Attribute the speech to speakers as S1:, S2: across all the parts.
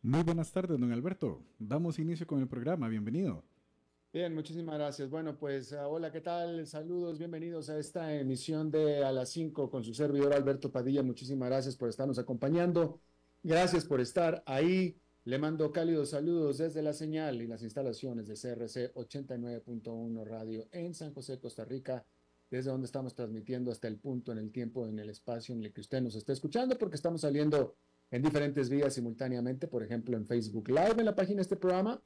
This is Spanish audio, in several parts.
S1: Muy buenas tardes, don Alberto. Damos inicio con el programa. Bienvenido.
S2: Bien, muchísimas gracias. Bueno, pues hola, ¿qué tal? Saludos, bienvenidos a esta emisión de A las 5 con su servidor Alberto Padilla. Muchísimas gracias por estarnos acompañando. Gracias por estar ahí. Le mando cálidos saludos desde la señal y las instalaciones de CRC 89.1 Radio en San José, Costa Rica, desde donde estamos transmitiendo hasta el punto en el tiempo, en el espacio en el que usted nos está escuchando, porque estamos saliendo en diferentes vías simultáneamente, por ejemplo, en Facebook Live, en la página de este programa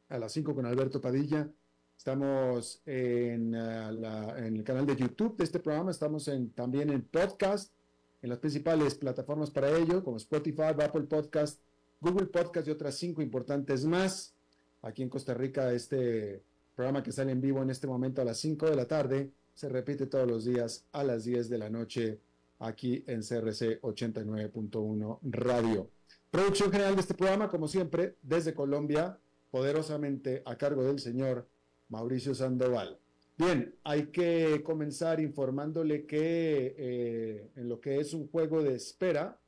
S2: a las 5 con Alberto Padilla. Estamos en el canal de YouTube de este programa. Estamos también en podcast, en las principales plataformas para ello, como Spotify, Apple Podcast, Google Podcast y otras 5 importantes más. Aquí en Costa Rica, este programa que sale en vivo en este momento a las 5 de la tarde se repite todos los días a las 10 de la noche aquí en CRC 89.1 Radio. Producción general de este programa, como siempre, desde Colombia, poderosamente a cargo del señor Mauricio Sandoval. Bien, hay que comenzar informándole que en lo que es un juego de espera,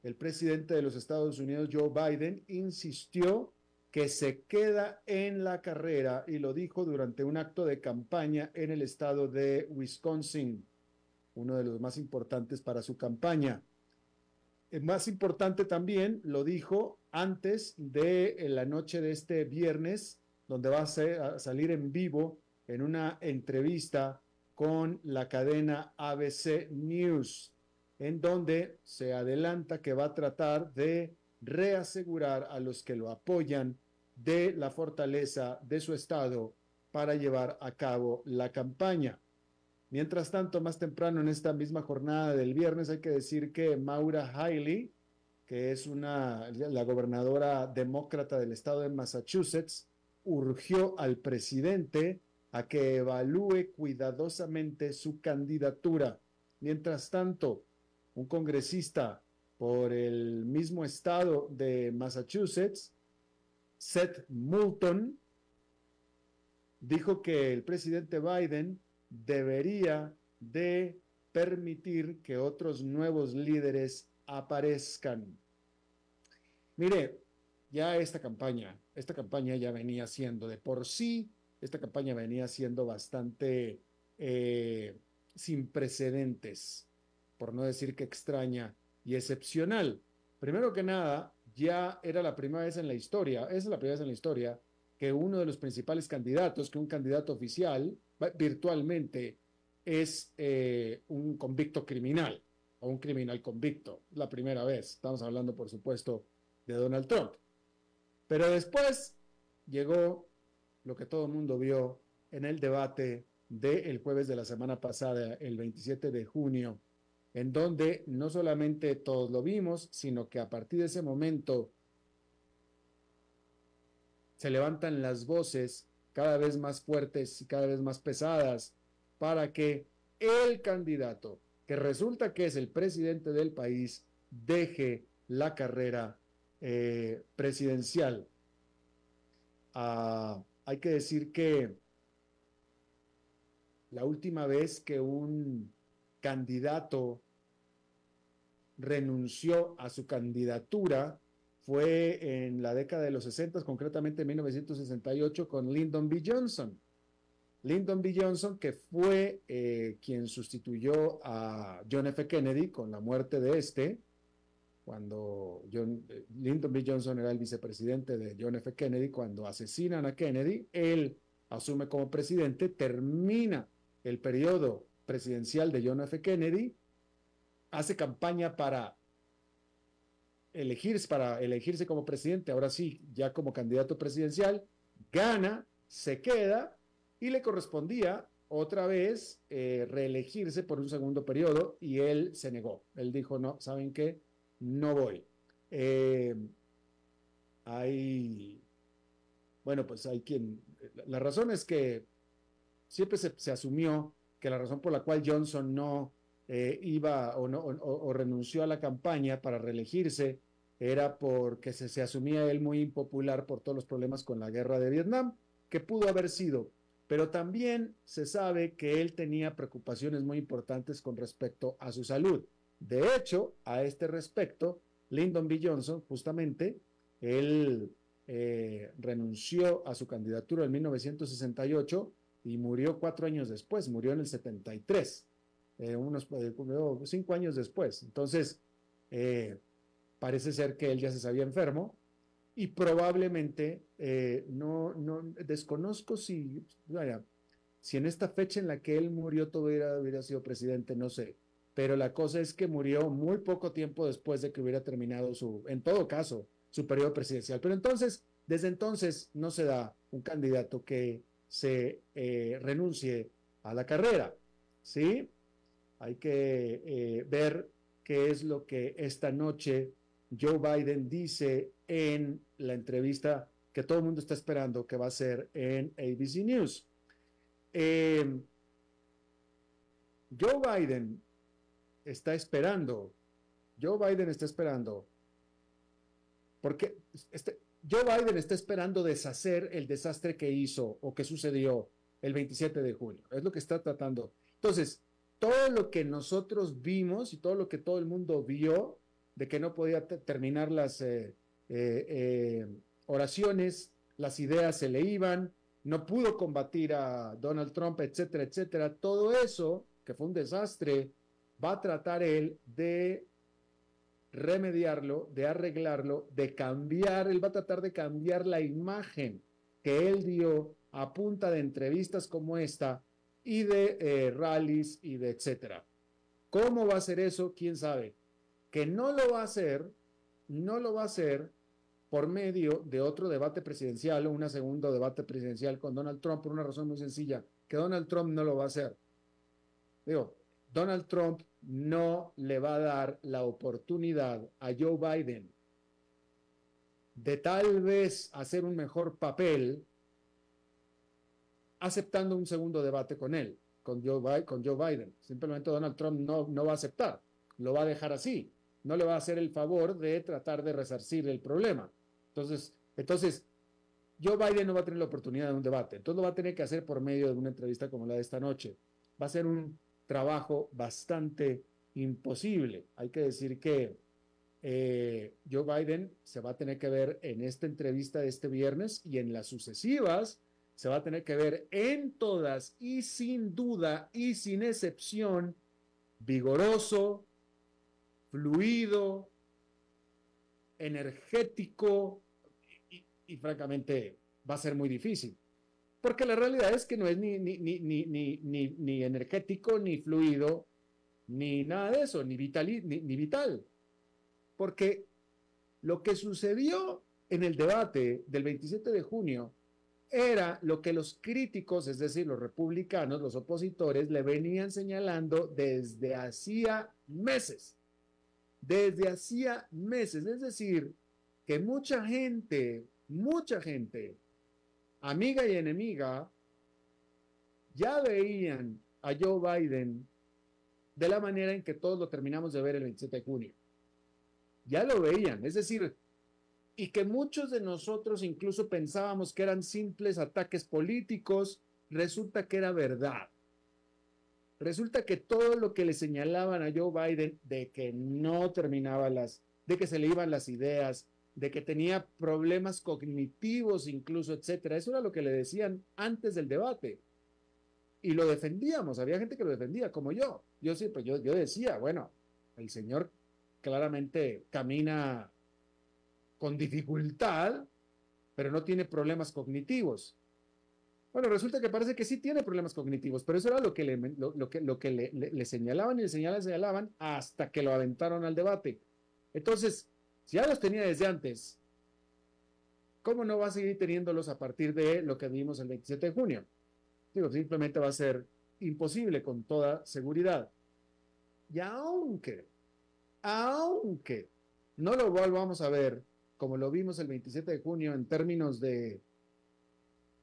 S2: el presidente de los Estados Unidos, Joe Biden, insistió que se queda en la carrera y lo dijo durante un acto de campaña en el estado de Wisconsin, uno de los más importantes para su campaña. Más importante también lo dijo antes de la noche de este viernes, donde va a salir en vivo en una entrevista con la cadena ABC News, en donde se adelanta que va a tratar de reasegurar a los que lo apoyan de la fortaleza de su estado para llevar a cabo la campaña. Mientras tanto, más temprano en esta misma jornada del viernes, hay que decir que Maura Haley, que es la gobernadora demócrata del estado de Massachusetts, urgió al presidente a que evalúe cuidadosamente su candidatura. Mientras tanto, un congresista por el mismo estado de Massachusetts, Seth Moulton, dijo que el presidente Biden debería de permitir que otros nuevos líderes aparezcan. Mire, ya esta campaña ya venía siendo de por sí, esta campaña venía siendo bastante sin precedentes, por no decir que extraña y excepcional. Primero que nada, ya era la primera vez en la historia, esa es la primera vez en la historia que uno de los principales candidatos, que un candidato oficial, virtualmente es un convicto criminal o un criminal convicto. La primera vez. Estamos hablando, por supuesto, de Donald Trump. Pero después llegó lo que todo el mundo vio en el debate del jueves de la semana pasada, el 27 de junio, en donde no solamente todos lo vimos, sino que a partir de ese momento se levantan las voces cada vez más fuertes y cada vez más pesadas para que el candidato, que resulta que es el presidente del país, deje la carrera presidencial. Hay que decir que la última vez que un candidato renunció a su candidatura fue en la década de los 60, concretamente en 1968, con Lyndon B. Johnson. Lyndon B. Johnson, que fue quien sustituyó a John F. Kennedy con la muerte de este, cuando Lyndon B. Johnson era el vicepresidente de John F. Kennedy, cuando asesinan a Kennedy, él asume como presidente, termina el periodo presidencial de John F. Kennedy, hace campaña para elegirse como presidente, ahora sí, ya como candidato presidencial, gana, se queda y le correspondía otra vez reelegirse por un segundo periodo y él se negó. Él dijo, no, ¿saben qué? No voy. Eh, hay, bueno, pues hay la razón es que siempre se asumió que la razón por la cual Johnson no iba o, no, o renunció a la campaña para reelegirse era porque se asumía él muy impopular por todos los problemas con la guerra de Vietnam, que pudo haber sido, pero también se sabe que él tenía preocupaciones muy importantes con respecto a su salud. De hecho, a este respecto, Lyndon B. Johnson justamente Él renunció a su candidatura en 1968 y murió 4 años después, murió en el 73, unos 5 años después. Entonces, parece ser que él ya se sabía enfermo y probablemente no desconozco si, vaya, si en esta fecha en la que él murió todavía hubiera sido presidente, no sé. Pero la cosa es que murió muy poco tiempo después de que hubiera terminado en todo caso, su periodo presidencial. Pero entonces, desde entonces, no se da un candidato que se renuncie a la carrera, ¿sí? Hay que ver qué es lo que esta noche Joe Biden dice en la entrevista que todo el mundo está esperando que va a ser en ABC News. Joe Biden está esperando, Joe Biden está esperando, porque Joe Biden está esperando deshacer el desastre que hizo o que sucedió el 27 de junio. Es lo que está tratando. Entonces, todo lo que nosotros vimos y todo lo que todo el mundo vio de que no podía terminar las oraciones, las ideas se le iban, no pudo combatir a Donald Trump, etcétera, etcétera. Todo eso, que fue un desastre, va a tratar él de remediarlo, de arreglarlo, de cambiar, él va a tratar de cambiar la imagen que él dio a punta de entrevistas como esta y de rallies y de etcétera. ¿Cómo va a hacer eso? ¿Quién sabe? Que no lo va a hacer, no lo va a hacer por medio de otro debate presidencial o un segundo debate presidencial con Donald Trump por una razón muy sencilla, que Donald Trump no lo va a hacer. Digo, Donald Trump no le va a dar la oportunidad a Joe Biden de tal vez hacer un mejor papel aceptando un segundo debate con él, con Joe Biden. Simplemente Donald Trump no va a aceptar, lo va a dejar así, no le va a hacer el favor de tratar de resarcir el problema. Entonces, Joe Biden no va a tener la oportunidad de un debate, entonces lo va a tener que hacer por medio de una entrevista como la de esta noche. Va a ser un trabajo bastante imposible. Hay que decir que Joe Biden se va a tener que ver en esta entrevista de este viernes y en las sucesivas se va a tener que ver en todas y sin duda y sin excepción vigoroso, fluido, energético y francamente va a ser muy difícil. Porque la realidad es que no es ni energético, ni fluido, ni nada de eso, ni vital. Porque lo que sucedió en el debate del 27 de junio era lo que los críticos, es decir, los republicanos, los opositores, le venían señalando desde hacía meses. Desde hacía meses. Es decir, que mucha gente, amiga y enemiga, ya veían a Joe Biden de la manera en que todos lo terminamos de ver el 27 de junio. Ya lo veían, es decir, y que muchos de nosotros incluso pensábamos que eran simples ataques políticos, resulta que era verdad. Resulta que todo lo que le señalaban a Joe Biden de que no terminaba de que se le iban las ideas, de que tenía problemas cognitivos incluso, etcétera, eso era lo que le decían antes del debate. Y lo defendíamos, había gente que lo defendía, como yo. Yo siempre, yo decía, bueno, el señor claramente camina con dificultad, pero no tiene problemas cognitivos. Bueno, resulta que parece que sí tiene problemas cognitivos, pero eso era lo que le señalaban y le señalaban hasta que lo aventaron al debate. Entonces, si ya los tenía desde antes, ¿cómo no va a seguir teniéndolos a partir de lo que vimos el 27 de junio? Digo, simplemente va a ser imposible con toda seguridad. Y aunque no lo volvamos a ver como lo vimos el 27 de junio en términos de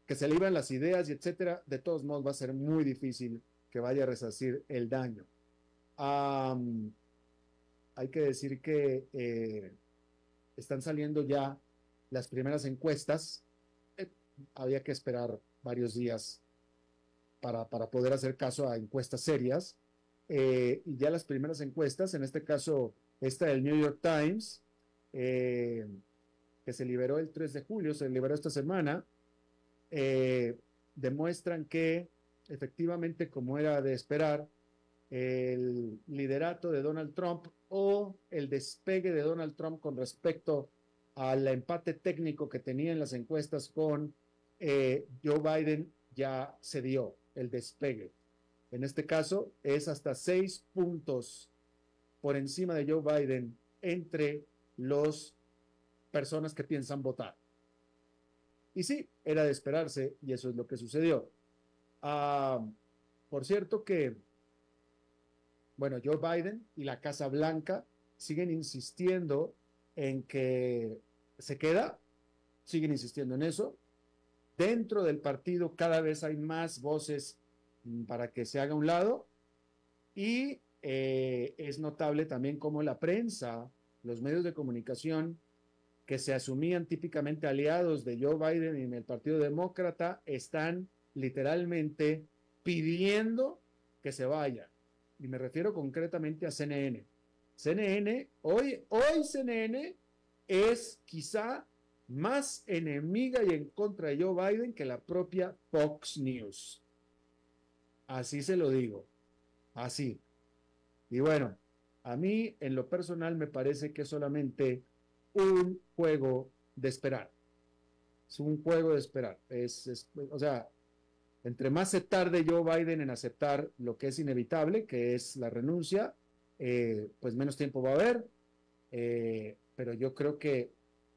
S2: que se le iban las ideas y etcétera, de todos modos va a ser muy difícil que vaya a resarcir el daño. Hay que decir que están saliendo ya las primeras encuestas. Había que esperar varios días para poder hacer caso a encuestas serias. Y ya las primeras encuestas, en este caso esta del New York Times, que se liberó el 3 de julio, se liberó esta semana, demuestran que efectivamente, como era de esperar, el liderato de Donald Trump o el despegue de Donald Trump con respecto al empate técnico que tenía en las encuestas con Joe Biden ya se dio el despegue. En este caso es hasta 6 puntos por encima de Joe Biden entre las personas que piensan votar. Y sí, era de esperarse y eso es lo que sucedió. Por cierto que, bueno, Joe Biden y la Casa Blanca siguen insistiendo en que se queda, siguen insistiendo en eso. Dentro del partido cada vez hay más voces para que se haga a un lado y es notable también cómo la prensa, los medios de comunicación que se asumían típicamente aliados de Joe Biden en el Partido Demócrata están literalmente pidiendo que se vaya. Y me refiero concretamente a CNN. Hoy CNN es quizá más enemiga y en contra de Joe Biden que la propia Fox News. Así se lo digo. Así. Y bueno, a mí en lo personal me parece que es solamente un juego de esperar. Es un juego de esperar. O sea, entre más se tarde Joe Biden en aceptar lo que es inevitable, que es la renuncia, pues menos tiempo va a haber. Pero yo creo que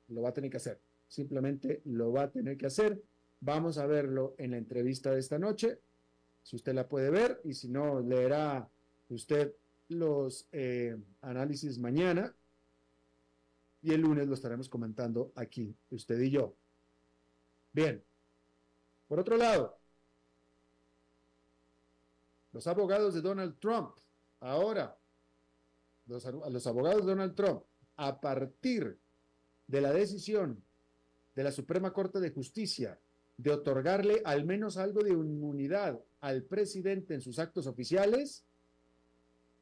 S2: lo va a tener que hacer. Simplemente lo va a tener que hacer. Vamos a verlo en la entrevista de esta noche, si usted la puede ver, y si no, leerá usted los análisis mañana y el lunes lo estaremos comentando aquí, usted y yo. Bien, por otro lado, los abogados de Donald Trump, ahora, los abogados de Donald Trump, a partir de la decisión de la Suprema Corte de Justicia de otorgarle al menos algo de inmunidad al presidente en sus actos oficiales,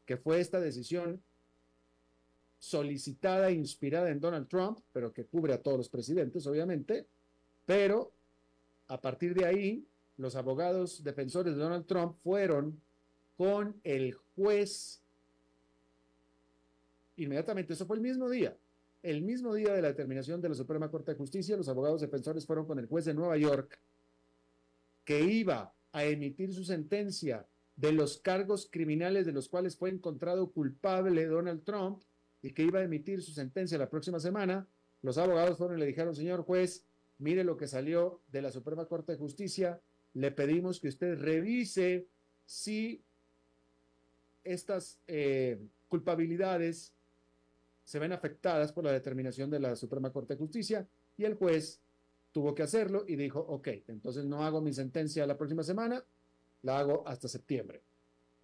S2: que fue esta decisión solicitada e inspirada en Donald Trump, pero que cubre a todos los presidentes, obviamente, pero a partir de ahí, los abogados defensores de Donald Trump fueron con el juez inmediatamente, eso fue el mismo día de la determinación de la Suprema Corte de Justicia, los abogados defensores fueron con el juez de Nueva York que iba a emitir su sentencia de los cargos criminales de los cuales fue encontrado culpable Donald Trump y que iba a emitir su sentencia la próxima semana. Los abogados fueron y le dijeron, señor juez, mire lo que salió de la Suprema Corte de Justicia, le pedimos que usted revise si estas culpabilidades se ven afectadas por la determinación de la Suprema Corte de Justicia, y el juez tuvo que hacerlo y dijo, ok, entonces no hago mi sentencia la próxima semana, la hago hasta septiembre.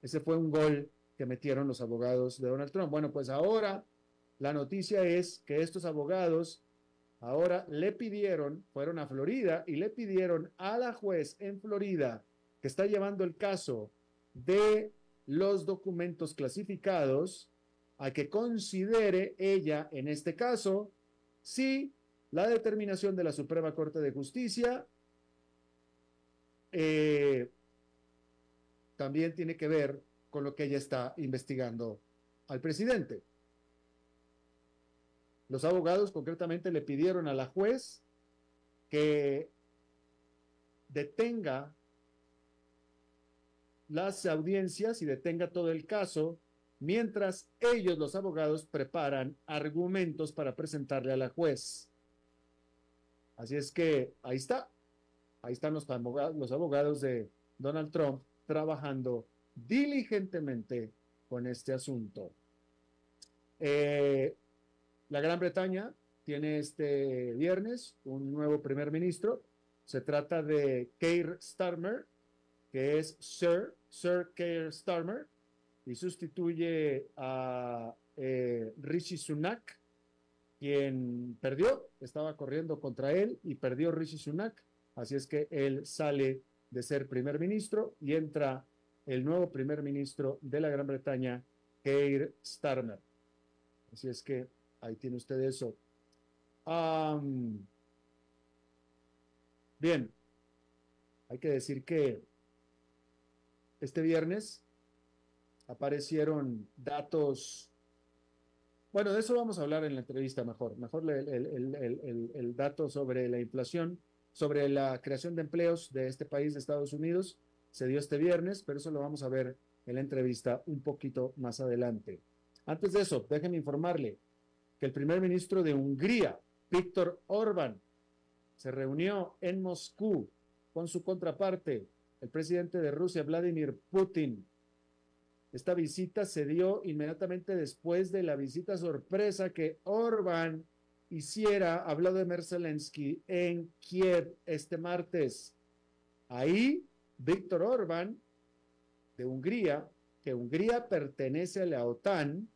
S2: Ese fue un gol que metieron los abogados de Donald Trump. Bueno, pues ahora la noticia es que estos abogados ahora fueron a Florida y le pidieron a la juez en Florida que está llevando el caso de los documentos clasificados a que considere ella, en este caso, si la determinación de la Suprema Corte de Justicia también tiene que ver con lo que ella está investigando al presidente. Los abogados concretamente le pidieron a la juez que detenga las audiencias y detenga todo el caso mientras ellos, los abogados, preparan argumentos para presentarle a la juez. Así es que ahí están los abogados de Donald Trump trabajando diligentemente con este asunto. La Gran Bretaña tiene este viernes un nuevo primer ministro. Se trata de Keir Starmer, que es Sir Keir Starmer, y sustituye a Rishi Sunak, quien perdió, estaba corriendo contra él y perdió Rishi Sunak, así es que él sale de ser primer ministro y entra el nuevo primer ministro de la Gran Bretaña, Keir Starmer. Así es que ahí tiene usted eso. Am, bien, hay que decir que este viernes aparecieron datos. Bueno, de eso vamos a hablar en la entrevista mejor. Mejor el dato sobre la inflación, sobre la creación de empleos de este país, de Estados Unidos, se dio este viernes, pero eso lo vamos a ver en la entrevista un poquito más adelante. Antes de eso, déjenme informarle que el primer ministro de Hungría, Víctor Orbán, se reunió en Moscú con su contraparte, el presidente de Rusia, Vladimir Putin. Esta visita se dio inmediatamente después de la visita sorpresa que Orbán hiciera a Vladimir Zelensky en Kiev este martes. Ahí, Víctor Orbán, de Hungría, que Hungría pertenece a la OTAN,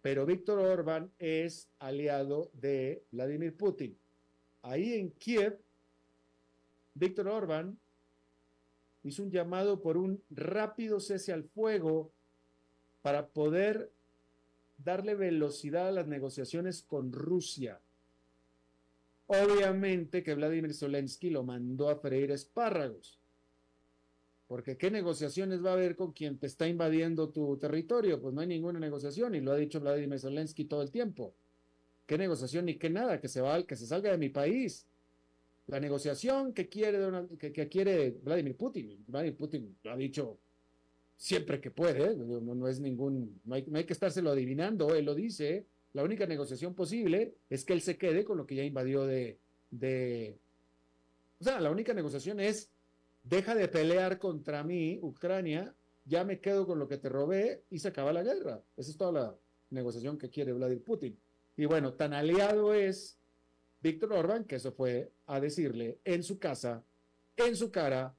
S2: pero Víctor Orbán es aliado de Vladimir Putin. Ahí en Kiev, Víctor Orbán hizo un llamado por un rápido cese al fuego para poder darle velocidad a las negociaciones con Rusia. Obviamente que Vladimir Zelensky lo mandó a freír espárragos, porque ¿qué negociaciones va a haber con quien te está invadiendo tu territorio? Pues no hay ninguna negociación, y lo ha dicho Vladimir Zelensky todo el tiempo. ¿Qué negociación ni qué nada? Que se salga de mi país. La negociación que quiere Vladimir Putin lo ha dicho siempre que puede, no es no hay que estárselo adivinando, él lo dice, la única negociación posible es que él se quede con lo que ya invadió o sea, la única negociación es, deja de pelear contra mí, Ucrania, ya me quedo con lo que te robé y se acaba la guerra. Esa es toda la negociación que quiere Vladimir Putin. Y bueno, tan aliado es Víctor Orbán, que eso fue a decirle en su casa, en su cara,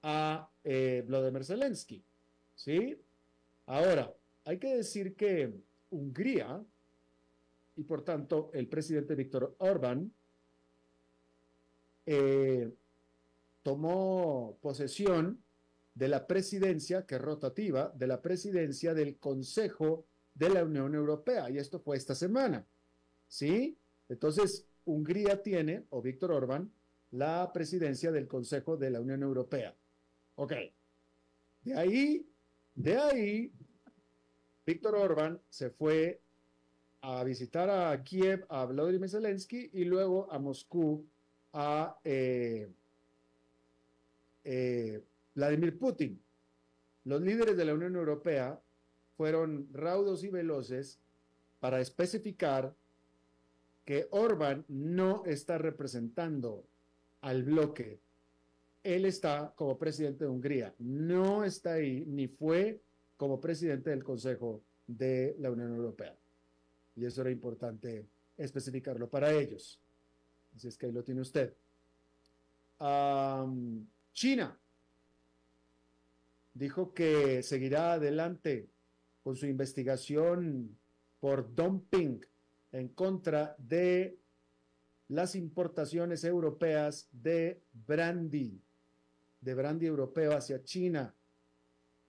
S2: a Vladimir Zelensky. ¿Sí? Ahora, hay que decir que Hungría, y por tanto el presidente Víctor Orbán, eh, tomó posesión de la presidencia, que es rotativa, de la presidencia del Consejo de la Unión Europea, y esto fue esta semana. ¿Sí? Entonces, Hungría tiene, o Víctor Orbán, la presidencia del Consejo de la Unión Europea. Ok. De ahí, Víctor Orbán se fue a visitar a Kiev, a Vladimir Zelensky, y luego a Moscú a Vladimir Putin. Los líderes de la Unión Europea fueron raudos y veloces para especificar que Orbán no está representando al bloque. Él está como presidente de Hungría, no está ahí ni fue como presidente del Consejo de la Unión Europea. Y eso era importante especificarlo para ellos. Así es que ahí lo tiene usted. China dijo que seguirá adelante con su investigación por dumping en contra de las importaciones europeas de brandy europeo hacia China.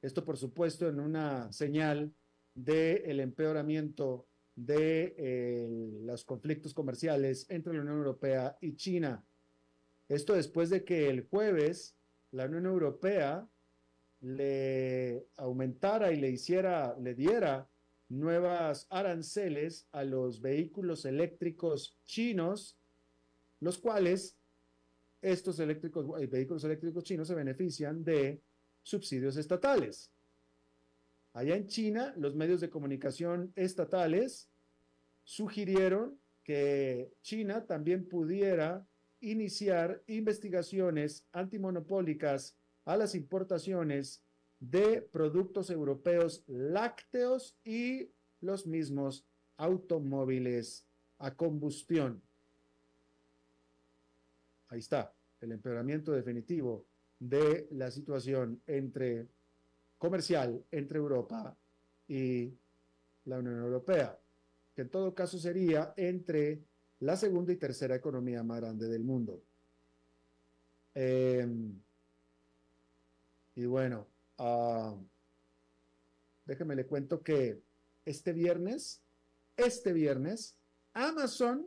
S2: Esto, por supuesto, en una señal del empeoramiento de los conflictos comerciales entre la Unión Europea y China. Esto después de que el jueves la Unión Europea le aumentara y le diera nuevas aranceles a los vehículos eléctricos chinos, los cuales estos vehículos eléctricos chinos se benefician de subsidios estatales. Allá en China, los medios de comunicación estatales sugirieron que China también pudiera iniciar investigaciones antimonopólicas a las importaciones de productos europeos lácteos y los mismos automóviles a combustión. Ahí está, el empeoramiento definitivo de la situación comercial entre Europa y la Unión Europea, que en todo caso sería entre la segunda y tercera economía más grande del mundo. Y bueno, déjeme le cuento que este viernes, Amazon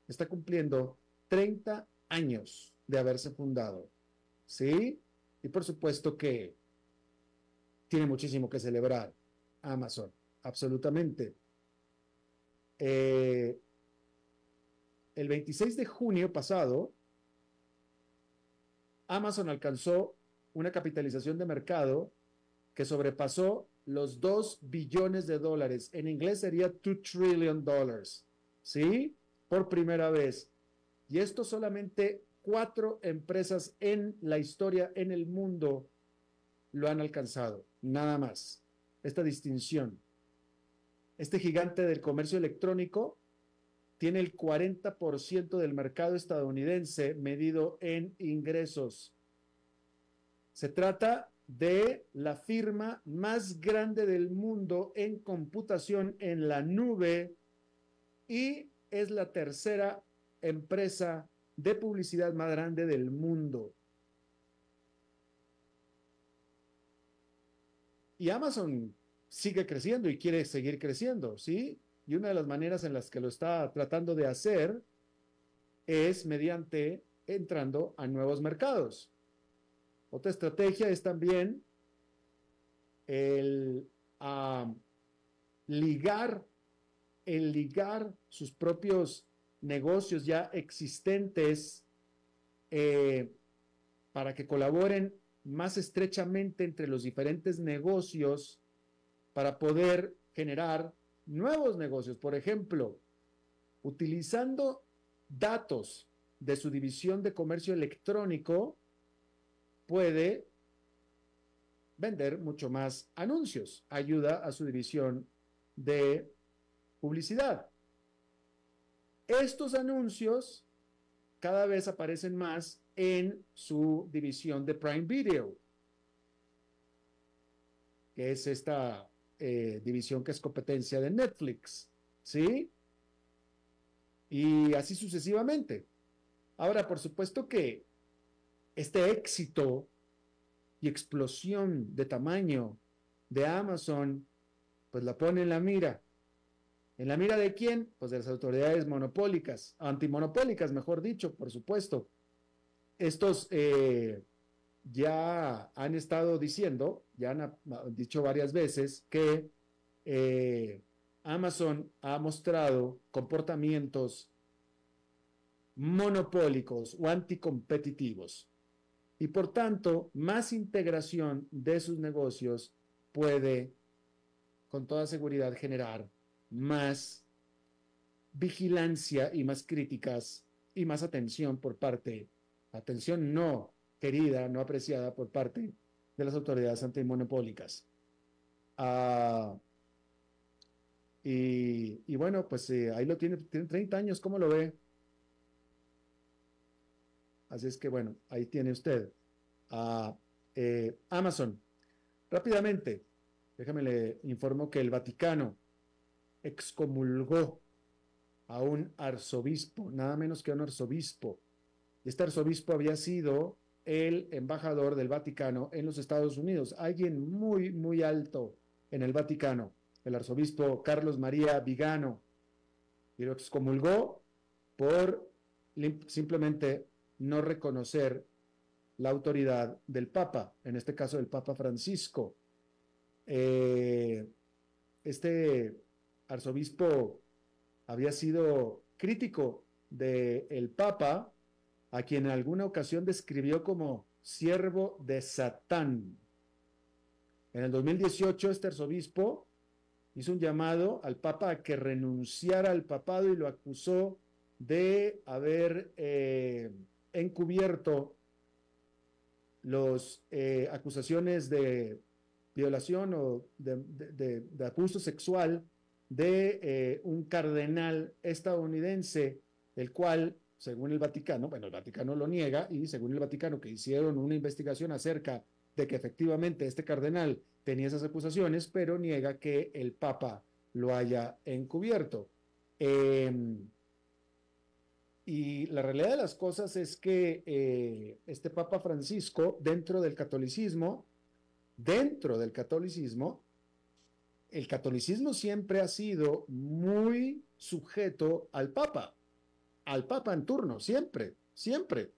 S2: está cumpliendo 30 años de haberse fundado, ¿sí? Y por supuesto que tiene muchísimo que celebrar Amazon, absolutamente. El 26 de junio pasado, Amazon alcanzó una capitalización de mercado que sobrepasó los 2 billones de dólares. En inglés sería $2 trillion, ¿sí? Por primera vez. Y esto solamente 4 empresas en la historia, en el mundo, lo han alcanzado. Nada más. Esta distinción. Este gigante del comercio electrónico tiene el 40% del mercado estadounidense medido en ingresos. Se trata de la firma más grande del mundo en computación en la nube y es la tercera empresa de publicidad más grande del mundo. Y Amazon sigue creciendo y quiere seguir creciendo, ¿sí? Y una de las maneras en las que lo está tratando de hacer es mediante entrando a nuevos mercados. Otra estrategia es también el ligar sus propios negocios ya existentes para que colaboren más estrechamente entre los diferentes negocios para poder generar nuevos negocios. Por ejemplo, utilizando datos de su división de comercio electrónico, puede vender mucho más anuncios. Ayuda a su división de publicidad. Estos anuncios cada vez aparecen más en su división de Prime Video, que es esta división que es competencia de Netflix, ¿sí? Y así sucesivamente. Ahora, por supuesto que este éxito y explosión de tamaño de Amazon, pues la pone en la mira. ¿En la mira de quién? Pues de las autoridades monopólicas, antimonopólicas, mejor dicho, por supuesto. Estos ya han estado diciendo, ya han dicho varias veces que Amazon ha mostrado comportamientos monopólicos o anticompetitivos y por tanto más integración de sus negocios puede con toda seguridad generar más vigilancia y más críticas y más atención por parte, atención no querida, no apreciada por parte de las autoridades antimonopólicas. Y bueno, pues ahí lo tiene 30 años, ¿cómo lo ve? Así es que bueno, ahí tiene usted Amazon. Rápidamente, déjame le informo que el Vaticano excomulgó a un arzobispo, nada menos que a un arzobispo. Este arzobispo había sido el embajador del Vaticano en los Estados Unidos, alguien muy, muy alto en el Vaticano, el arzobispo Carlos María Vigano, y lo excomulgó por simplemente no reconocer la autoridad del Papa, en este caso del Papa Francisco. Este arzobispo había sido crítico del Papa, a quien en alguna ocasión describió como siervo de Satán. En el 2018, este arzobispo hizo un llamado al Papa a que renunciara al papado y lo acusó de haber encubierto las acusaciones de violación o de abuso sexual de un cardenal estadounidense, el cual, según el Vaticano, bueno, el Vaticano lo niega, y según el Vaticano, que hicieron una investigación acerca de que efectivamente este cardenal tenía esas acusaciones, pero niega que el Papa lo haya encubierto. Y la realidad de las cosas es que este Papa Francisco, dentro del catolicismo, el catolicismo siempre ha sido muy sujeto al Papa. al Papa en turno, siempre, siempre.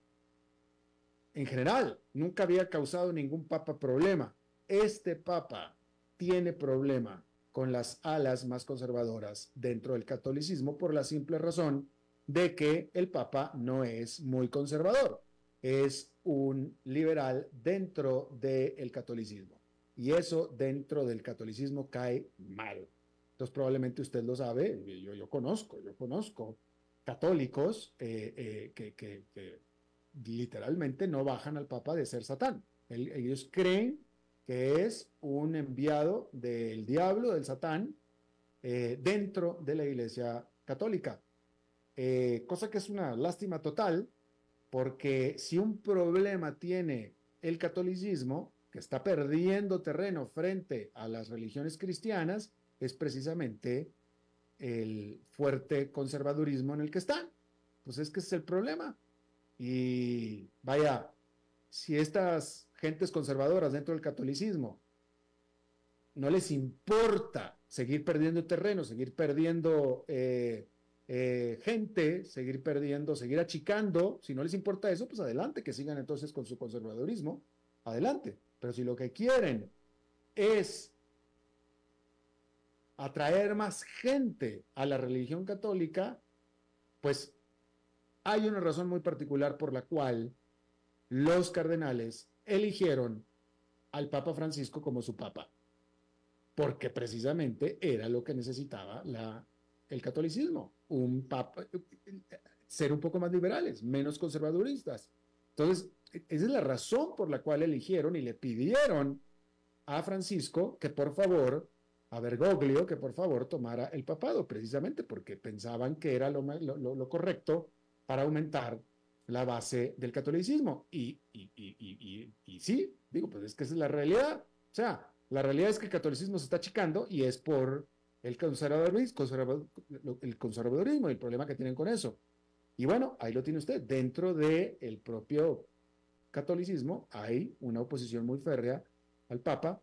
S2: En general, nunca había causado ningún Papa problema. Este Papa tiene problema con las alas más conservadoras dentro del catolicismo por la simple razón de que el Papa no es muy conservador, es un liberal dentro del catolicismo. Y eso dentro del catolicismo cae mal. Entonces probablemente usted lo sabe, yo conozco católicos que literalmente no bajan al Papa de ser Satán. Ellos creen que es un enviado del diablo, del Satán, dentro de la Iglesia Católica. Cosa que es una lástima total, porque si un problema tiene el catolicismo, que está perdiendo terreno frente a las religiones cristianas, es precisamente el fuerte conservadurismo en el que están. Pues es que ese es el problema. Y vaya, si estas gentes conservadoras dentro del catolicismo no les importa seguir perdiendo terreno, seguir perdiendo gente, seguir achicando, si no les importa eso, pues adelante, que sigan entonces con su conservadurismo, adelante. Pero si lo que quieren es atraer más gente a la religión católica, pues hay una razón muy particular por la cual los cardenales eligieron al Papa Francisco como su papa, porque precisamente era lo que necesitaba el catolicismo, un papa, ser un poco más liberales, menos conservaduristas. Entonces, esa es la razón por la cual eligieron y le pidieron a Francisco que por favor, a Bergoglio, que por favor tomara el papado, precisamente porque pensaban que era lo correcto para aumentar la base del catolicismo. Y sí, digo, pues es que esa es la realidad. O sea, la realidad es que el catolicismo se está achicando y es por el conservadurismo y el problema que tienen con eso. Y bueno, ahí lo tiene usted. Dentro del propio catolicismo hay una oposición muy férrea al Papa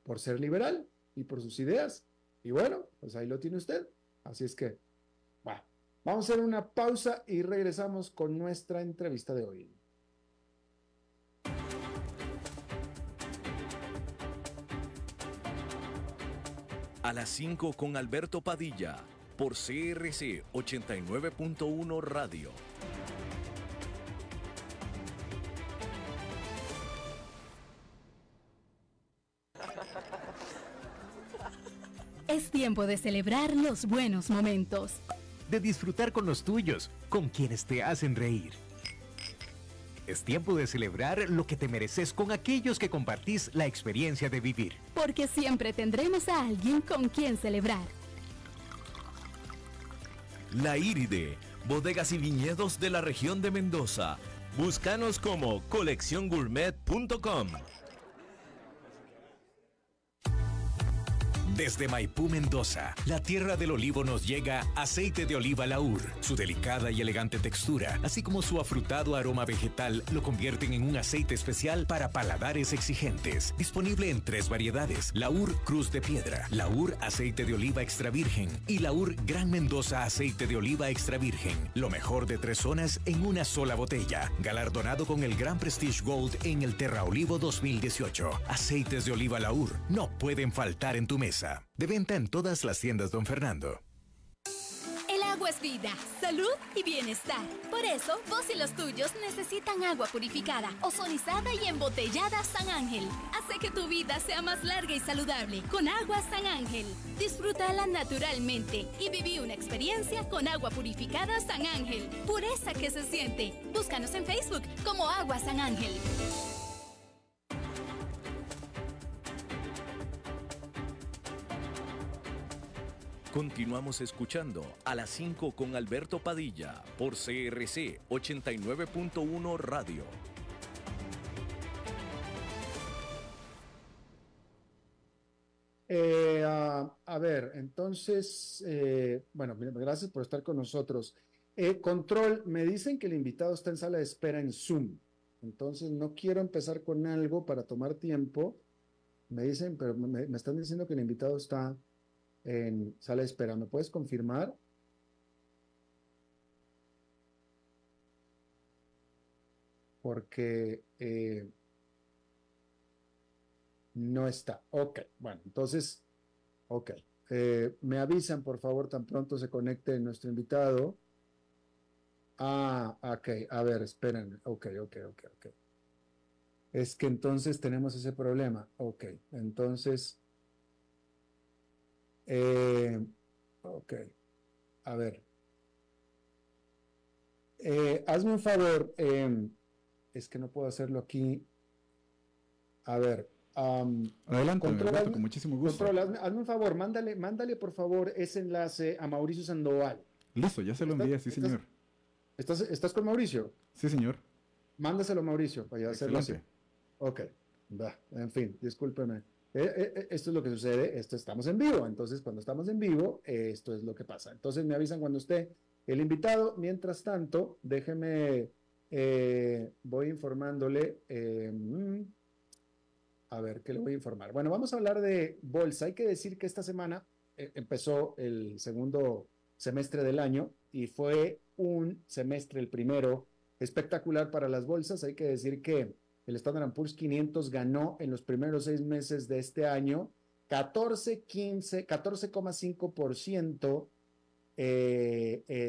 S2: por ser liberal y por sus ideas. Y bueno, pues ahí lo tiene usted. Así es que, bueno, vamos a hacer una pausa y regresamos con nuestra entrevista de hoy.
S3: A las 5 con Alberto Padilla, por CRC 89.1 Radio.
S4: Es tiempo de celebrar los buenos momentos.
S5: De disfrutar con los tuyos, con quienes te hacen reír. Es tiempo de celebrar lo que te mereces con aquellos que compartís la experiencia de vivir.
S4: Porque siempre tendremos a alguien con quien celebrar.
S3: La Iride, bodegas y viñedos de la región de Mendoza. Búscanos como colecciongourmet.com.
S5: Desde Maipú, Mendoza, la tierra del olivo, nos llega aceite de oliva Laur. Su delicada y elegante textura, así como su afrutado aroma vegetal, lo convierten en un aceite especial para paladares exigentes. Disponible en 3 variedades: Laur Cruz de Piedra, Laur aceite de oliva extra virgen y Laur Gran Mendoza aceite de oliva extra virgen. Lo mejor de 3 zonas en una sola botella. Galardonado con el Gran Prestige Gold en el Terra Olivo 2018. Aceites de oliva Laur no pueden faltar en tu mesa. De venta en todas las tiendas Don Fernando.
S4: El agua es vida, salud y bienestar. Por eso, vos y los tuyos necesitan agua purificada, ozonizada y embotellada San Ángel. Hace que tu vida sea más larga y saludable con agua San Ángel. Disfrútala naturalmente y viví una experiencia con agua purificada San Ángel. Pureza que se siente. Búscanos en Facebook como Agua San Ángel.
S3: Continuamos escuchando a las 5 con Alberto Padilla por CRC 89.1 Radio.
S2: A ver, entonces, bueno, gracias por estar con nosotros. Control, me dicen que el invitado está en sala de espera en Zoom. Entonces, no quiero empezar con algo para tomar tiempo. Me dicen, pero me están diciendo que el invitado está en sala de espera. ¿Me puedes confirmar? porque no está. Ok, bueno, entonces, ok. Me avisan, por favor, tan pronto se conecte nuestro invitado. Ah, ok, a ver, esperen. Ok. Es que entonces tenemos ese problema. Ok, entonces, ok, a ver. Hazme un favor, es que no puedo hacerlo aquí. A ver,
S1: Adelante, don
S2: Control,
S1: Alberto, con muchísimo gusto.
S2: hazme un favor, mándale por favor ese enlace a Mauricio Sandoval.
S1: Listo, ya se lo envié, sí, señor.
S2: ¿Estás con Mauricio?
S1: Sí, señor.
S2: Mándaselo a Mauricio para hacerlo así.
S1: Excelente.
S2: Ok, en fin, discúlpeme. Esto es lo que sucede, estamos en vivo, entonces cuando estamos en vivo, esto es lo que pasa. Entonces me avisan cuando esté el invitado. Mientras tanto, déjeme, voy informándole, a ver, ¿qué le voy a informar? Bueno, vamos a hablar de bolsa. Hay que decir que esta semana empezó el segundo semestre del año y fue un semestre, el primero, espectacular para las bolsas. Hay que decir que el Standard & Poor's 500 ganó en los primeros 6 meses de este año 14,5%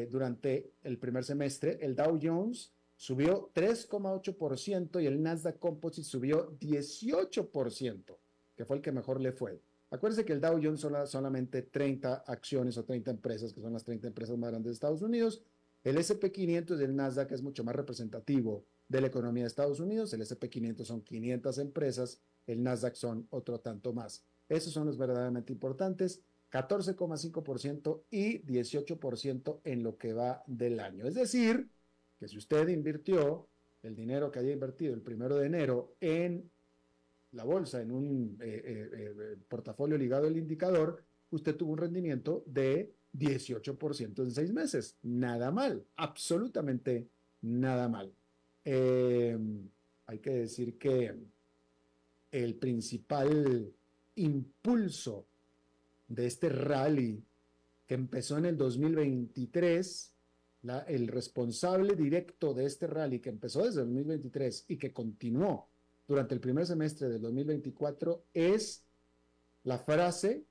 S2: durante el primer semestre. El Dow Jones subió 3,8% y el Nasdaq Composite subió 18%, que fue el que mejor le fue. Acuérdense que el Dow Jones son solamente 30 acciones o 30 empresas, que son las 30 empresas más grandes de Estados Unidos. El S&P 500 y el Nasdaq es mucho más representativo de la economía de Estados Unidos. El S&P 500 son 500 empresas, el Nasdaq son otro tanto más. Esos son los verdaderamente importantes, 14,5% y 18% en lo que va del año. Es decir, que si usted invirtió el dinero que haya invertido el 1 de enero en la bolsa, en un portafolio ligado al indicador, usted tuvo un rendimiento de 18% en 6 meses. Nada mal, absolutamente nada mal. Hay que decir que el principal impulso de este rally que empezó en el 2023, el responsable directo de este rally que empezó desde el 2023 y que continuó durante el primer semestre del 2024 es la frase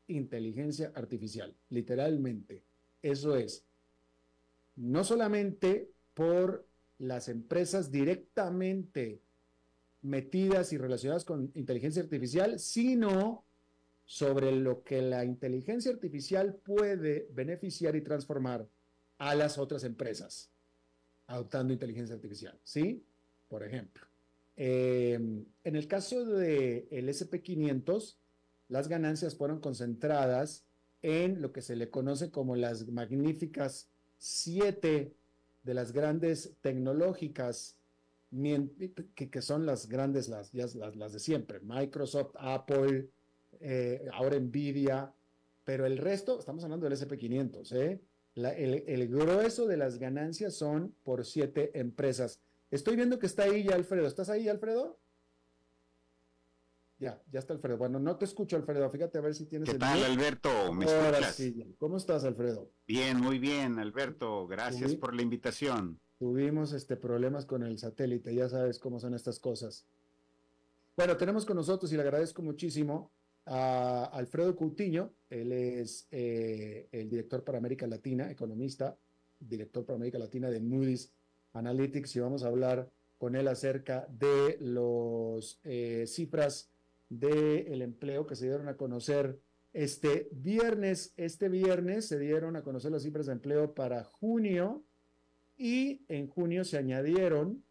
S2: inteligencia artificial, literalmente. Eso es, no solamente por las empresas directamente metidas y relacionadas con inteligencia artificial, sino sobre lo que la inteligencia artificial puede beneficiar y transformar a las otras empresas adoptando inteligencia artificial, ¿sí? Por ejemplo, en el caso del S&P 500, las ganancias fueron concentradas en lo que se le conoce como las magníficas 7 de las grandes tecnológicas, que son las grandes, las de siempre, Microsoft, Apple, ahora Nvidia, pero el resto, estamos hablando del S&P 500, el grueso de las ganancias son por 7 empresas. Estoy viendo que está ahí ya Alfredo. ¿Estás ahí, Alfredo? Ya está Alfredo. Bueno, no te escucho, Alfredo. Fíjate a ver si tienes...
S6: ¿Qué tal, Alberto? ¿Me escuchas?
S2: Sí. ¿Cómo estás, Alfredo?
S6: Bien, muy bien, Alberto. Gracias por la invitación.
S2: Tuvimos problemas con el satélite. Ya sabes cómo son estas cosas. Bueno, tenemos con nosotros, y le agradezco muchísimo, a Alfredo Coutinho. Él es el director para América Latina, economista, director para América Latina de Moody's Analytics, y vamos a hablar con él acerca de las cifras del empleo que se dieron a conocer este viernes. Este viernes se dieron a conocer las cifras de empleo para junio, y en junio se añadieron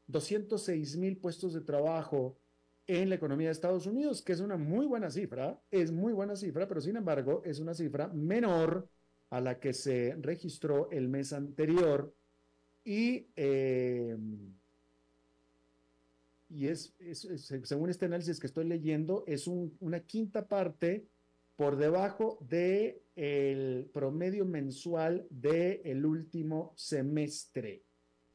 S2: 206,000 puestos de trabajo en la economía de Estados Unidos, que es una muy buena cifra, pero sin embargo es una cifra menor a la que se registró el mes anterior, y según este análisis que estoy leyendo, es una quinta parte por debajo del promedio mensual del último semestre,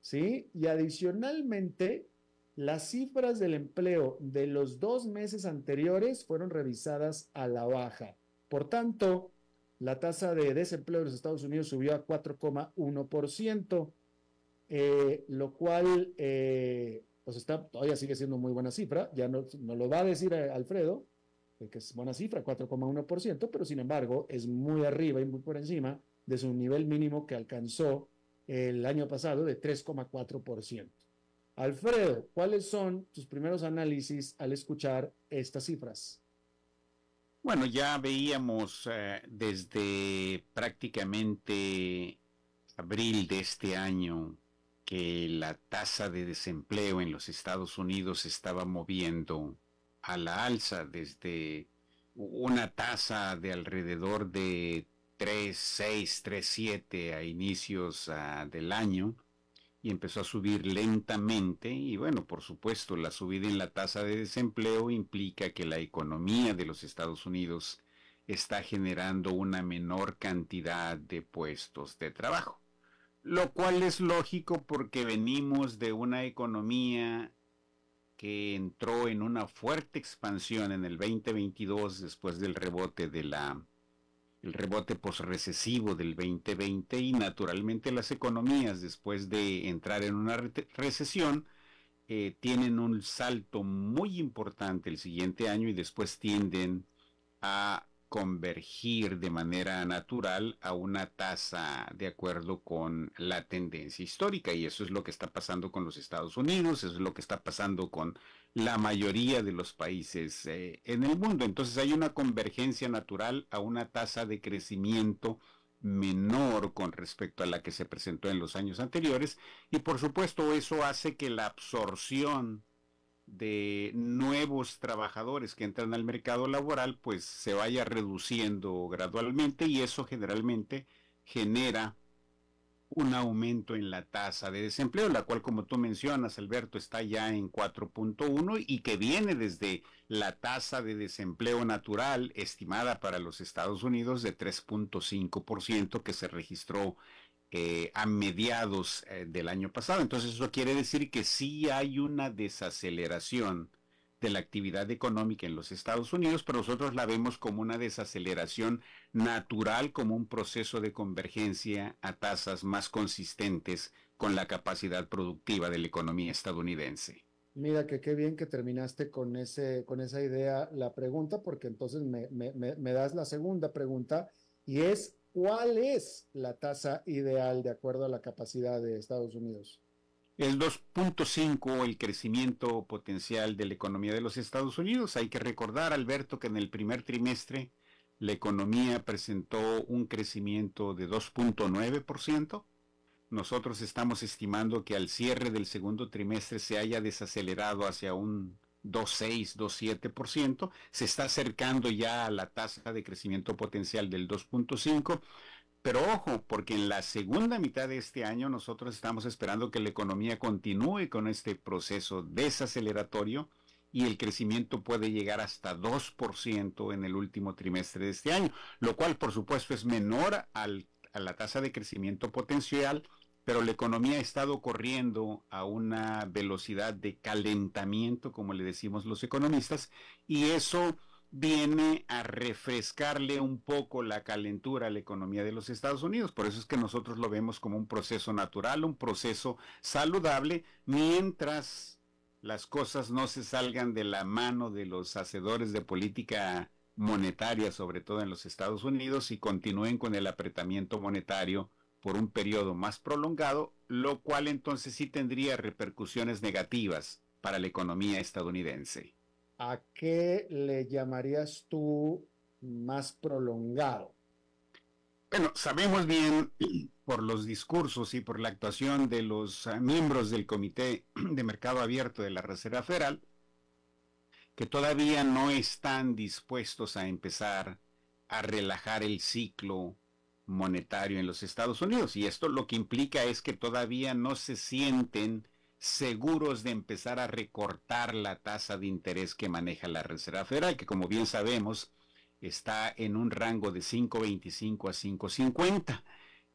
S2: ¿sí? Y adicionalmente, las cifras del empleo de los 2 meses anteriores fueron revisadas a la baja. Por tanto, la tasa de desempleo de los Estados Unidos subió a 4,1%. lo cual pues todavía sigue siendo muy buena cifra, ya no lo va a decir Alfredo, que es buena cifra, 4,1%, pero sin embargo es muy arriba y muy por encima de su nivel mínimo que alcanzó el año pasado de 3,4%. Alfredo, ¿cuáles son tus primeros análisis al escuchar estas cifras?
S6: Bueno, ya veíamos desde prácticamente abril de este año que la tasa de desempleo en los Estados Unidos se estaba moviendo a la alza desde una tasa de alrededor de 3,6, 3,7 a inicios del año y empezó a subir lentamente y bueno, por supuesto, la subida en la tasa de desempleo implica que la economía de los Estados Unidos está generando una menor cantidad de puestos de trabajo. Lo cual es lógico porque venimos de una economía que entró en una fuerte expansión en el 2022 después del rebote el rebote posrecesivo del 2020 y naturalmente las economías después de entrar en una recesión tienen un salto muy importante el siguiente año y después tienden a convergir de manera natural a una tasa de acuerdo con la tendencia histórica y eso es lo que está pasando con los Estados Unidos, eso es lo que está pasando con la mayoría de los países en el mundo. Entonces hay una convergencia natural a una tasa de crecimiento menor con respecto a la que se presentó en los años anteriores y por supuesto eso hace que la absorción de nuevos trabajadores que entran al mercado laboral pues se vaya reduciendo gradualmente y eso generalmente genera un aumento en la tasa de desempleo, la cual como tú mencionas, Alberto, está ya en 4,1 y que viene desde la tasa de desempleo natural estimada para los Estados Unidos de 3,5% que se registró a mediados del año pasado. Entonces eso quiere decir que sí hay una desaceleración de la actividad económica en los Estados Unidos, pero nosotros la vemos como una desaceleración natural, como un proceso de convergencia a tasas más consistentes con la capacidad productiva de la economía estadounidense.
S2: Mira que qué bien que terminaste con esa idea la pregunta, porque entonces me das la segunda pregunta y es ¿cuál es la tasa ideal de acuerdo a la capacidad de Estados Unidos?
S6: El 2,5 el crecimiento potencial de la economía de los Estados Unidos. Hay que recordar, Alberto, que en el primer trimestre la economía presentó un crecimiento de 2,9%. Nosotros estamos estimando que al cierre del segundo trimestre se haya desacelerado hacia un 2,6, 2,7%. Se está acercando ya a la tasa de crecimiento potencial del 2,5%. Pero ojo, porque en la segunda mitad de este año nosotros estamos esperando que la economía continúe con este proceso desaceleratorio y el crecimiento puede llegar hasta 2% en el último trimestre de este año, lo cual por supuesto es menor a la tasa de crecimiento potencial, pero la economía ha estado corriendo a una velocidad de calentamiento, como le decimos los economistas, y eso viene a refrescarle un poco la calentura a la economía de los Estados Unidos. Por eso es que nosotros lo vemos como un proceso natural, un proceso saludable, mientras las cosas no se salgan de la mano de los hacedores de política monetaria, sobre todo en los Estados Unidos, y continúen con el apretamiento monetario por un periodo más prolongado, lo cual entonces sí tendría repercusiones negativas para la economía estadounidense.
S2: ¿A qué le llamarías tú más prolongado?
S6: Bueno, sabemos bien por los discursos y por la actuación de los miembros del Comité de Mercado Abierto de la Reserva Federal que todavía no están dispuestos a empezar a relajar el ciclo monetario en los Estados Unidos. Y esto lo que implica es que todavía no se sienten seguros de empezar a recortar la tasa de interés que maneja la Reserva Federal, que como bien sabemos está en un rango de 5.25 a 5.50.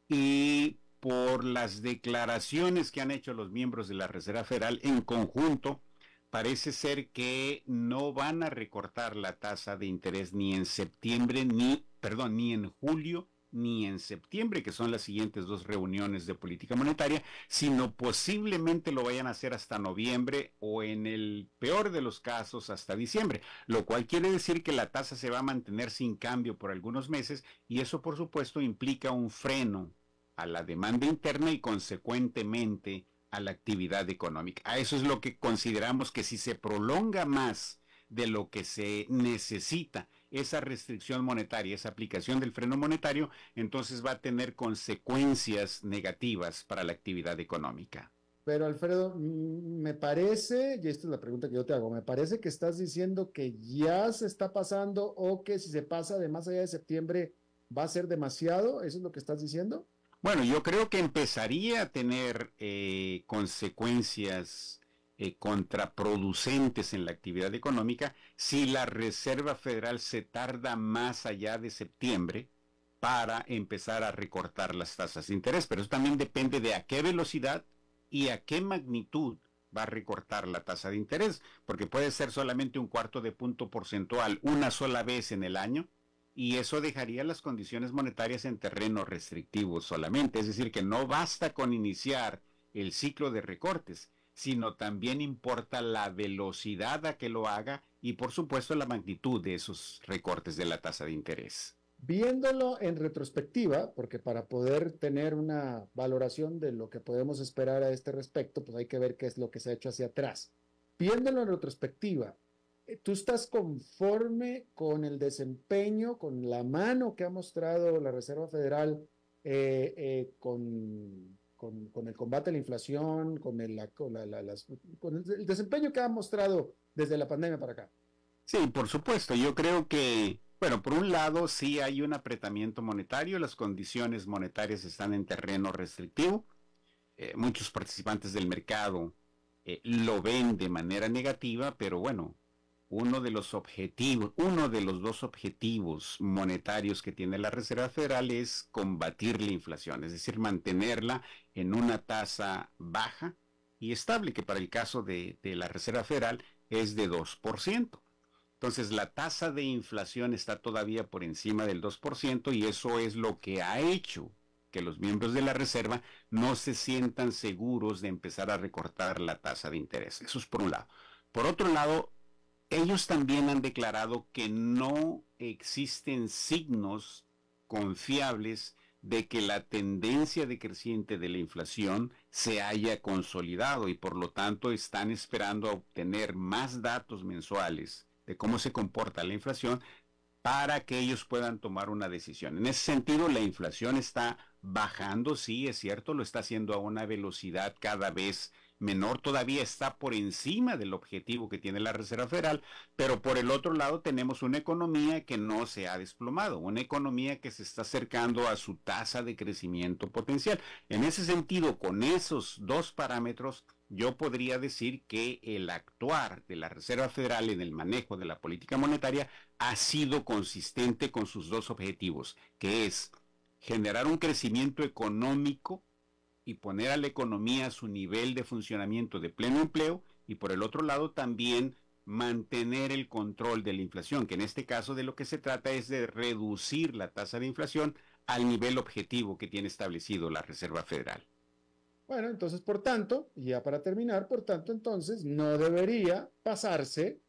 S6: Y por las declaraciones que han hecho los miembros de la Reserva Federal en conjunto, parece ser que no van a recortar la tasa de interés ni en septiembre, ni en julio, ni en septiembre, que son las siguientes dos reuniones de política monetaria, sino posiblemente lo vayan a hacer hasta noviembre o en el peor de los casos hasta diciembre, lo cual quiere decir que la tasa se va a mantener sin cambio por algunos meses y eso por supuesto implica un freno a la demanda interna y consecuentemente a la actividad económica. A eso es lo que consideramos que si se prolonga más de lo que se necesita esa restricción monetaria, esa aplicación del freno monetario, entonces va a tener consecuencias negativas para la actividad económica.
S2: Pero Alfredo, me parece, y esta es la pregunta que yo te hago, me parece que estás diciendo que ya se está pasando o que si se pasa de más allá de septiembre va a ser demasiado, ¿eso es lo que estás diciendo?
S6: Bueno, yo creo que empezaría a tener consecuencias contraproducentes en la actividad económica si la Reserva Federal se tarda más allá de septiembre para empezar a recortar las tasas de interés. Pero eso también depende de a qué velocidad y a qué magnitud va a recortar la tasa de interés, porque puede ser solamente un cuarto de punto porcentual una sola vez en el año, y eso dejaría las condiciones monetarias en terreno restrictivo solamente. Es decir, que no basta con iniciar el ciclo de recortes, sino también importa la velocidad a que lo haga y por supuesto la magnitud de esos recortes de la tasa de interés.
S2: Viéndolo en retrospectiva, porque para poder tener una valoración de lo que podemos esperar a este respecto, pues hay que ver qué es lo que se ha hecho hacia atrás. Viéndolo en retrospectiva, ¿tú estás conforme con el desempeño, con la mano que ha mostrado la Reserva Federal con el combate a la inflación, con el desempeño que ha mostrado desde la pandemia para acá?
S6: Sí, por supuesto. Yo creo que, bueno, por un lado sí hay un apretamiento monetario, las condiciones monetarias están en terreno restrictivo. Muchos participantes del mercado lo ven de manera negativa, pero bueno, uno de los dos objetivos monetarios que tiene la Reserva Federal es combatir la inflación, es decir, mantenerla en una tasa baja y estable, que para el caso de la Reserva Federal es de 2%. Entonces la tasa de inflación está todavía por encima del 2% y eso es lo que ha hecho que los miembros de la Reserva no se sientan seguros de empezar a recortar la tasa de interés. Eso es por un lado. Por otro lado, ellos también han declarado que no existen signos confiables de que la tendencia decreciente de la inflación se haya consolidado y por lo tanto están esperando a obtener más datos mensuales de cómo se comporta la inflación para que ellos puedan tomar una decisión. En ese sentido, la inflación está bajando, sí, es cierto, lo está haciendo a una velocidad cada vez menor, todavía está por encima del objetivo que tiene la Reserva Federal, pero por el otro lado tenemos una economía que no se ha desplomado, una economía que se está acercando a su tasa de crecimiento potencial. En ese sentido, con esos dos parámetros, yo podría decir que el actuar de la Reserva Federal en el manejo de la política monetaria ha sido consistente con sus dos objetivos, que es generar un crecimiento económico y poner a la economía a su nivel de funcionamiento de pleno empleo, y por el otro lado también mantener el control de la inflación, que en este caso de lo que se trata es de reducir la tasa de inflación al nivel objetivo que tiene establecido la Reserva Federal.
S2: Bueno, entonces, por tanto, y ya para terminar, por tanto, entonces, no debería pasarse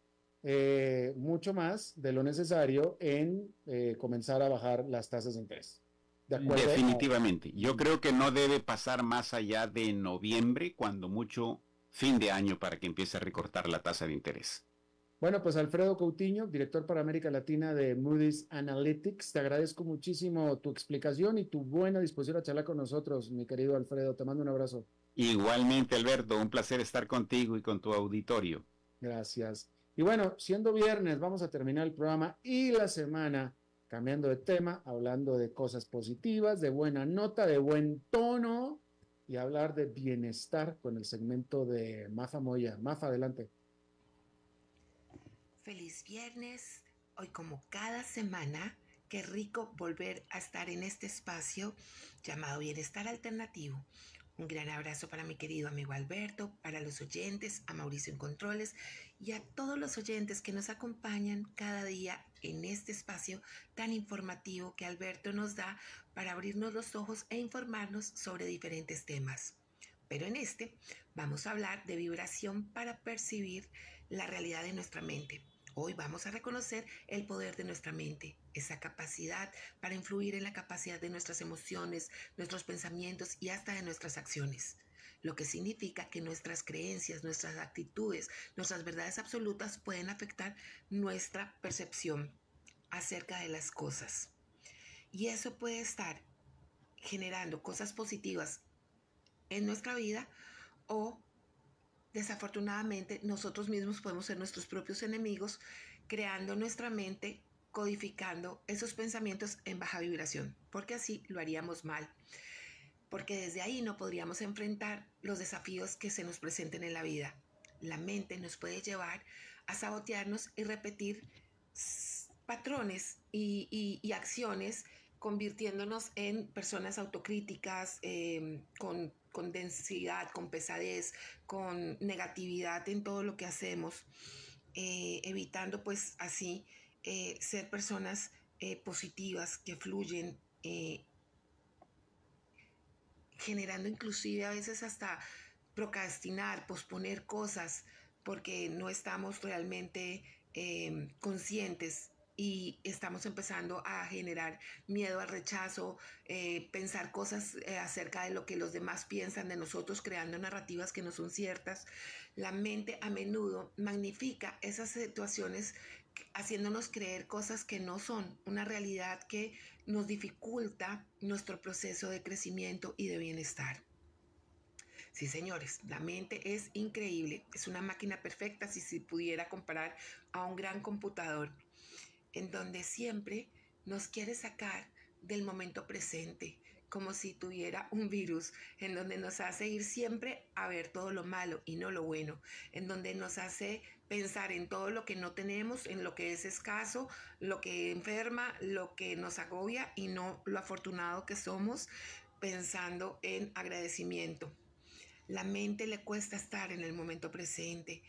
S2: mucho más de lo necesario en comenzar a bajar las tasas de interés. ¿De acuerdo?
S6: Definitivamente. Yo creo que no debe pasar más allá de noviembre, cuando mucho fin de año, para que empiece a recortar la tasa de interés.
S2: Bueno, pues Alfredo Coutinho, director para América Latina de Moody's Analytics, te agradezco muchísimo tu explicación y tu buena disposición a charlar con nosotros, mi querido Alfredo. Te mando un abrazo.
S6: Igualmente, Alberto, un placer estar contigo y con tu auditorio.
S2: Gracias. Y bueno, siendo viernes, vamos a terminar el programa y la semana cambiando de tema, hablando de cosas positivas, de buena nota, de buen tono y hablar de bienestar con el segmento de Mafa Moya. Mafa, adelante.
S7: Feliz viernes. Hoy, como cada semana, qué rico volver a estar en este espacio llamado Bienestar Alternativo. Un gran abrazo para mi querido amigo Alberto, para los oyentes, a Mauricio en Controles y a todos los oyentes que nos acompañan cada día en este espacio tan informativo que Alberto nos da para abrirnos los ojos e informarnos sobre diferentes temas. Pero en este vamos a hablar de vibración para percibir la realidad de nuestra mente. Hoy vamos a reconocer el poder de nuestra mente, esa capacidad para influir en la capacidad de nuestras emociones, nuestros pensamientos y hasta de nuestras acciones. Lo que significa que nuestras creencias, nuestras actitudes, nuestras verdades absolutas pueden afectar nuestra percepción acerca de las cosas. Y eso puede estar generando cosas positivas en nuestra vida o desafortunadamente nosotros mismos podemos ser nuestros propios enemigos creando nuestra mente, codificando esos pensamientos en baja vibración, porque así lo haríamos mal, porque desde ahí no podríamos enfrentar los desafíos que se nos presenten en la vida. La mente nos puede llevar a sabotearnos y repetir patrones y acciones, convirtiéndonos en personas autocríticas, con densidad, con pesadez, con negatividad en todo lo que hacemos, evitando pues así ser personas positivas que fluyen, generando inclusive a veces hasta procrastinar, posponer cosas, porque no estamos realmente conscientes y estamos empezando a generar miedo al rechazo, pensar cosas acerca de lo que los demás piensan de nosotros, creando narrativas que no son ciertas. La mente a menudo magnifica esas situaciones haciéndonos creer cosas que no son, una realidad que nos dificulta nuestro proceso de crecimiento y de bienestar. Sí, señores, la mente es increíble, es una máquina perfecta si se pudiera comparar a un gran computador, en donde siempre nos quiere sacar del momento presente, como si tuviera un virus, en donde nos hace ir siempre a ver todo lo malo y no lo bueno, en donde nos hace pensar en todo lo que no tenemos, en lo que es escaso, lo que enferma, lo que nos agobia y no lo afortunado que somos, pensando en agradecimiento. La mente le cuesta estar en el momento presente.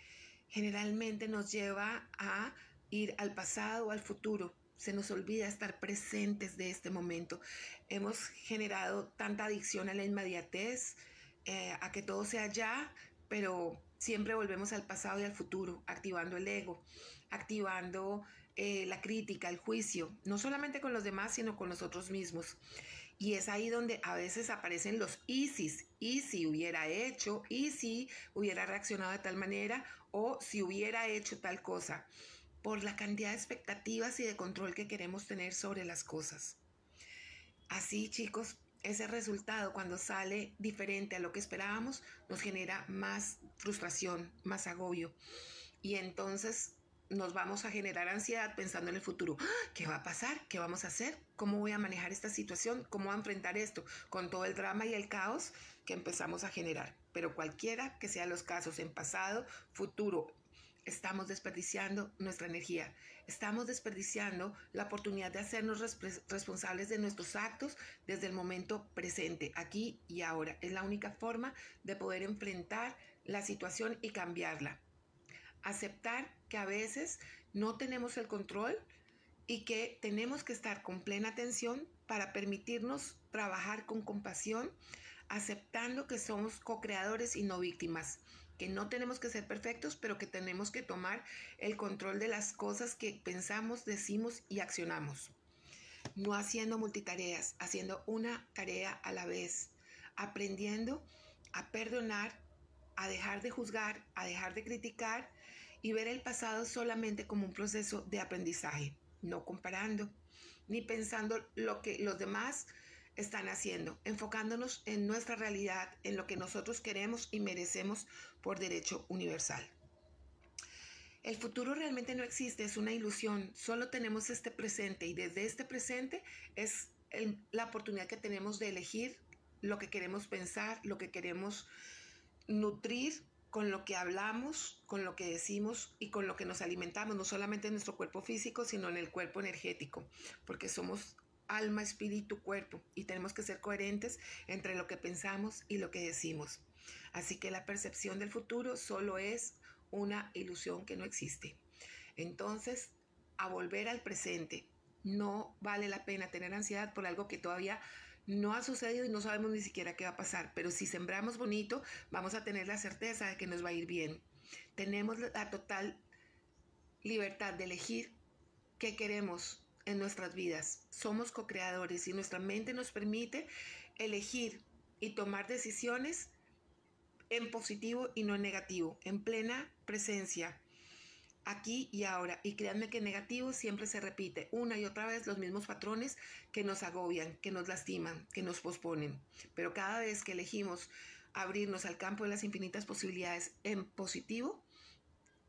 S7: Generalmente nos lleva a ir al pasado o al futuro. Se nos olvida estar presentes de este momento. Hemos generado tanta adicción a la inmediatez, a que todo sea ya, pero siempre volvemos al pasado y al futuro, activando el ego, activando la crítica, el juicio, no solamente con los demás, sino con nosotros mismos. Y es ahí donde a veces aparecen los ISIS, y si hubiera hecho, y si hubiera reaccionado de tal manera, o si hubiera hecho tal cosa, por la cantidad de expectativas y de control que queremos tener sobre las cosas. Así, chicos, ese resultado cuando sale diferente a lo que esperábamos nos genera más frustración, más agobio. Y entonces nos vamos a generar ansiedad pensando en el futuro. ¿Qué va a pasar? ¿Qué vamos a hacer? ¿Cómo voy a manejar esta situación? ¿Cómo voy a enfrentar esto? Con todo el drama y el caos que empezamos a generar. Pero cualquiera que sean los casos, en pasado, futuro, estamos desperdiciando nuestra energía. Estamos desperdiciando la oportunidad de hacernos responsables de nuestros actos desde el momento presente, aquí y ahora. Es la única forma de poder enfrentar la situación y cambiarla. Aceptar que a veces no tenemos el control y que tenemos que estar con plena atención para permitirnos trabajar con compasión, aceptando que somos co-creadores y no víctimas, que no tenemos que ser perfectos, pero que tenemos que tomar el control de las cosas que pensamos, decimos y accionamos. No haciendo multitareas, haciendo una tarea a la vez, aprendiendo a perdonar, a dejar de juzgar, a dejar de criticar y ver el pasado solamente como un proceso de aprendizaje, no comparando ni pensando lo que los demás están haciendo, enfocándonos en nuestra realidad, en lo que nosotros queremos y merecemos por derecho universal. El futuro realmente no existe, es una ilusión, solo tenemos este presente y desde este presente es la oportunidad que tenemos de elegir lo que queremos pensar, lo que queremos nutrir con lo que hablamos, con lo que decimos y con lo que nos alimentamos, no solamente en nuestro cuerpo físico, sino en el cuerpo energético, porque somos alma, espíritu, cuerpo y tenemos que ser coherentes entre lo que pensamos y lo que decimos. Así que la percepción del futuro solo es una ilusión que no existe. Entonces, a volver al presente. No vale la pena tener ansiedad por algo que todavía no ha sucedido y no sabemos ni siquiera qué va a pasar. Pero si sembramos bonito, vamos a tener la certeza de que nos va a ir bien. Tenemos la total libertad de elegir qué queremos en nuestras vidas. Somos co-creadores y nuestra mente nos permite elegir y tomar decisiones en positivo y no en negativo, en plena presencia, aquí y ahora. Y créanme que en negativo siempre se repite una y otra vez los mismos patrones que nos agobian, que nos lastiman, que nos posponen. Pero cada vez que elegimos abrirnos al campo de las infinitas posibilidades en positivo,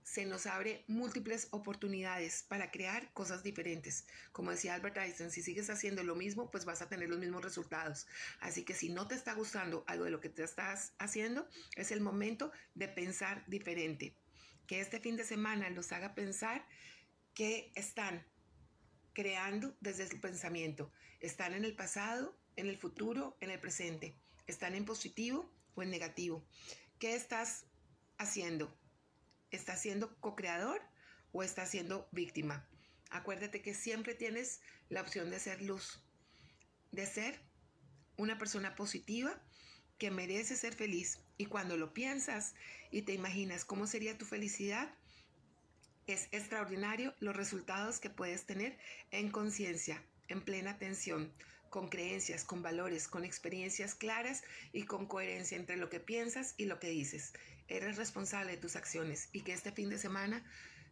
S7: se nos abre múltiples oportunidades para crear cosas diferentes. Como decía Albert Einstein, si sigues haciendo lo mismo, pues vas a tener los mismos resultados. Así que si no te está gustando algo de lo que te estás haciendo, es el momento de pensar diferente. Que este fin de semana los haga pensar que están creando desde el pensamiento. Están en el pasado, en el futuro, en el presente. Están en positivo o en negativo. ¿Qué estás haciendo? ¿Estás siendo co-creador o estás siendo víctima? Acuérdate que siempre tienes la opción de ser luz, de ser una persona positiva que merece ser feliz. Y cuando lo piensas y te imaginas cómo sería tu felicidad, es extraordinario los resultados que puedes tener en conciencia, en plena atención, con creencias, con valores, con experiencias claras y con coherencia entre lo que piensas y lo que dices. Eres responsable de tus acciones y que este fin de semana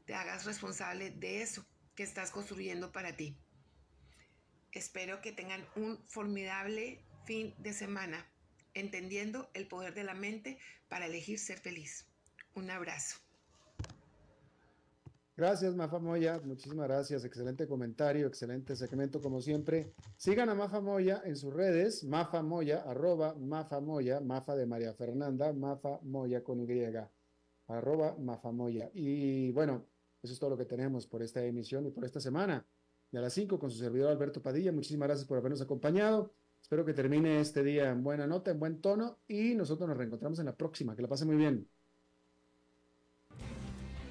S7: te hagas responsable de eso que estás construyendo para ti. Espero que tengan un formidable fin de semana, entendiendo el poder de la mente para elegir ser feliz. Un abrazo.
S2: Gracias, Mafa Moya, muchísimas gracias, excelente comentario, excelente segmento como siempre. Sigan a Mafa Moya en sus redes, Mafa Moya, @Mafa Moya, Mafa de María Fernanda, Mafa Moya con Y, @Mafa Moya. Y bueno, eso es todo lo que tenemos por esta emisión y por esta semana de a las 5 con su servidor Alberto Padilla. Muchísimas gracias por habernos acompañado. Espero que termine este día en buena nota, en buen tono y nosotros nos reencontramos en la próxima. Que la pasen muy bien.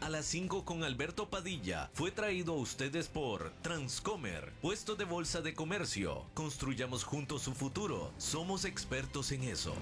S3: A las 5 con Alberto Padilla fue traído a ustedes por Transcomer, puesto de bolsa de comercio. Construyamos juntos su futuro. Somos expertos en eso.